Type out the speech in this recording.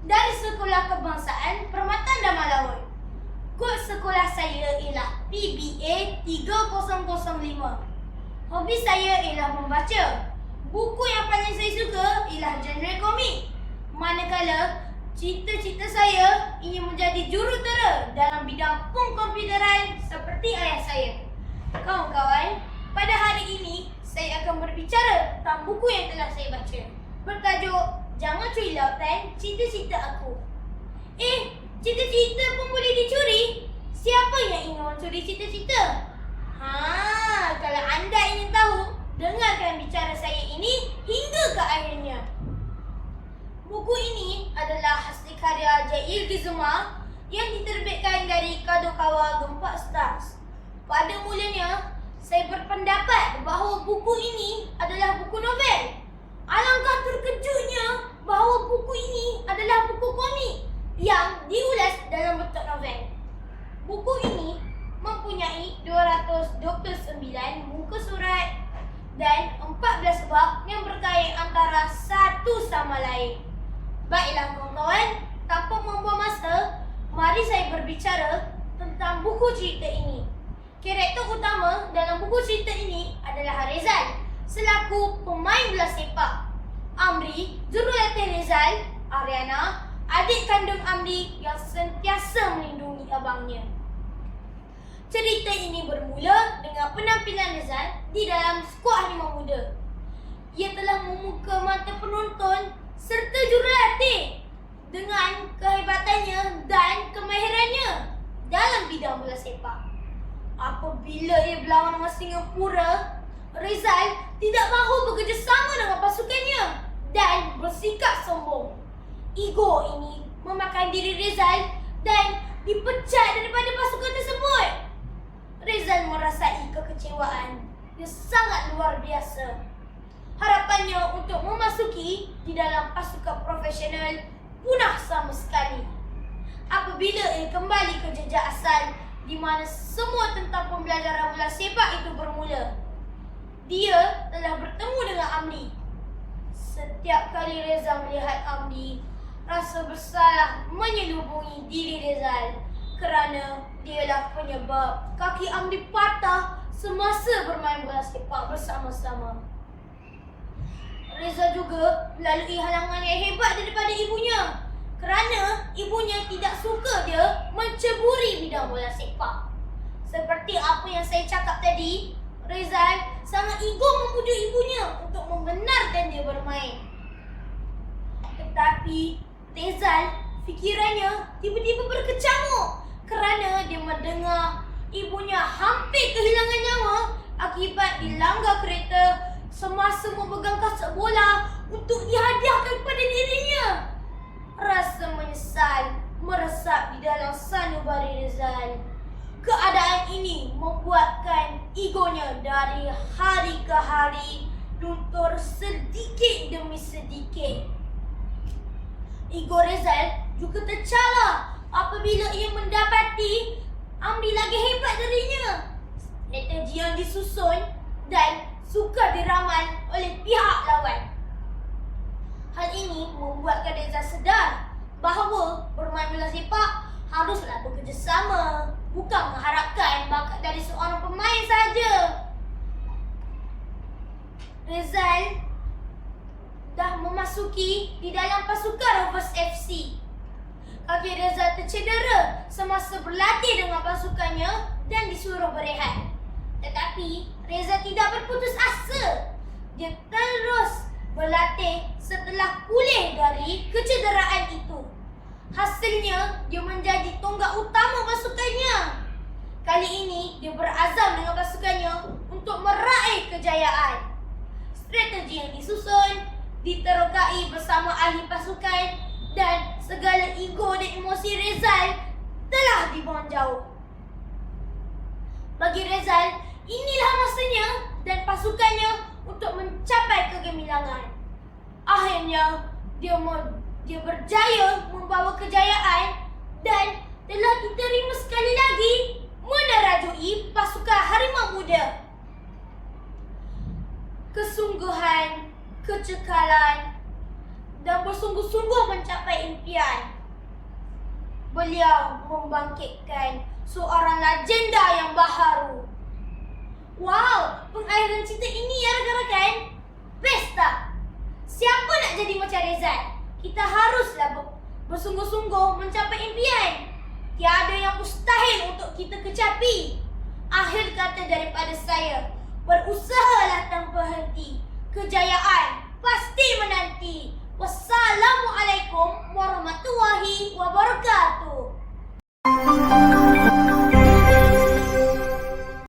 dari Sekolah Kebangsaan Permata Damar. Kod sekolah saya ialah PBA 3005. Hobi saya ialah membaca. Buku yang paling saya suka ialah genre komik. Manakala cita-cita saya ingin menjadi jurutera dalam bidang pengkomputeran seperti ayah saya. Kawan-kawan, pada hari ini saya akan berbicara tentang buku yang telah saya baca, bertajuk Jangan Curi Lautan, Cita-Cita Aku. Cita-cita pun boleh dicuri? Siapa yang ingin mencuri cita-cita? Kalau anda ingin tahu, dengarkan bicara saya ini hingga ke akhirnya. Buku ini adalah hasil karya Jail Gizuma yang diterbitkan dari Kadokawa Gempak Stars. Pada mulanya, saya berpendapat bahawa buku ini adalah buku novel. Alangkah terkejutnya bahawa buku ini adalah buku komik yang diulas dalam bentuk novel. Buku ini mempunyai 229 muka surat dan 14 bab yang berkait antara satu sama lain. Baiklah kawan-kawan, tanpa membuang masa, mari saya berbicara tentang buku cerita ini. Karakter utama dalam buku cerita ini adalah Rezal selaku pemain bola sepak. Amri, jurulatih Rezal, Ariana, adik kandung Amri yang sentiasa melindungi abangnya. Cerita ini bermula dengan penampilan Rezal di dalam skuad Harimau Muda. Ia telah membuka mata penonton serta jurulatih dengan kehebatannya dan kemahirannya dalam bidang bola sepak. Apabila ia berlawan dengan Singapura, Rezal tidak mahu bekerjasama dengan pasukannya dan bersikap sombong. Ego ini memakan diri Rezal dan dipecat daripada pasukan tersebut. Rezal merasai kekecewaan yang sangat luar biasa. Harapannya untuk memasuki di dalam pasukan profesional punah sama sekali. Apabila ia kembali ke jejak asal di mana semua tentang pembelajaran bola sepak itu bermula, dia telah bertemu dengan Amri. Setiap kali Rezal melihat Amri, rasa bersalah menyelubungi diri Rezal kerana dialah penyebab kaki Amri patah semasa bermain bola sepak bersama-sama. Rezal juga melalui halangan yang hebat daripada ibunya kerana ibunya tidak suka dia menceburi bidang bola sepak. Seperti apa yang saya cakap tadi, Rezal sangat ego membujuk ibunya untuk membenarkan dia bermain. Tetapi Rezal fikirannya tiba-tiba berkecamuk kerana dia mendengar ibunya hampir kehilangan nyawa akibat dilanggar kereta semasa memegang kasak bola untuk dihadiahkan kepada dirinya. Rasa menyesal meresap di dalam sanubari Rezal. Keadaan ini membuatkan egonya dari hari ke hari luntur sedikit demi sedikit. Ego Rezal juga tercela apabila ia mendapati Amri lagi hebat darinya. Strategi yang disusun dan sukar diramal oleh pihak lawan. Hal ini membuatkan Rezal sedar bahawa bermain bola sepak haruslah bekerjasama, bukan mengharapkan bakat dari seorang pemain sahaja. Rezal dah memasuki di dalam pasukan Rovers FC. Kaki Rezal tercedera semasa berlatih dengan pasukannya dan disuruh berehat. Tetapi Rezal tidak berputus asa. Dia terus berlatih setelah pulih dari kecederaan itu. Hasilnya, dia menjadi tonggak utama pasukannya. Kali ini, dia berazam dengan pasukannya untuk meraih kejayaan. Strategi yang disusun, diterokai bersama ahli pasukan dan segala ego dan emosi Rezal telah dibuang jauh. Bagi Rezal, inilah masanya dan pasukannya untuk mencapai kegemilangan. Akhirnya, dia berjaya membawa kejayaan dan telah diterima sekali lagi menerajui pasukan Harimau Muda. Kesungguhan, kecekalan dan bersungguh-sungguh mencapai impian. Beliau membangkitkan seorang legenda yang baharu. Wow, pengairan cinta ini ya rakan-rakan. Best tak? Siapa nak jadi macam Rezat? Kita haruslah bersungguh-sungguh mencapai impian. Tiada yang mustahil untuk kita kecapi. Akhir kata daripada saya, berusahalah tanpa henti. Kejayaan pasti menanti. Wassalamualaikum warahmatullahi wabarakatuh.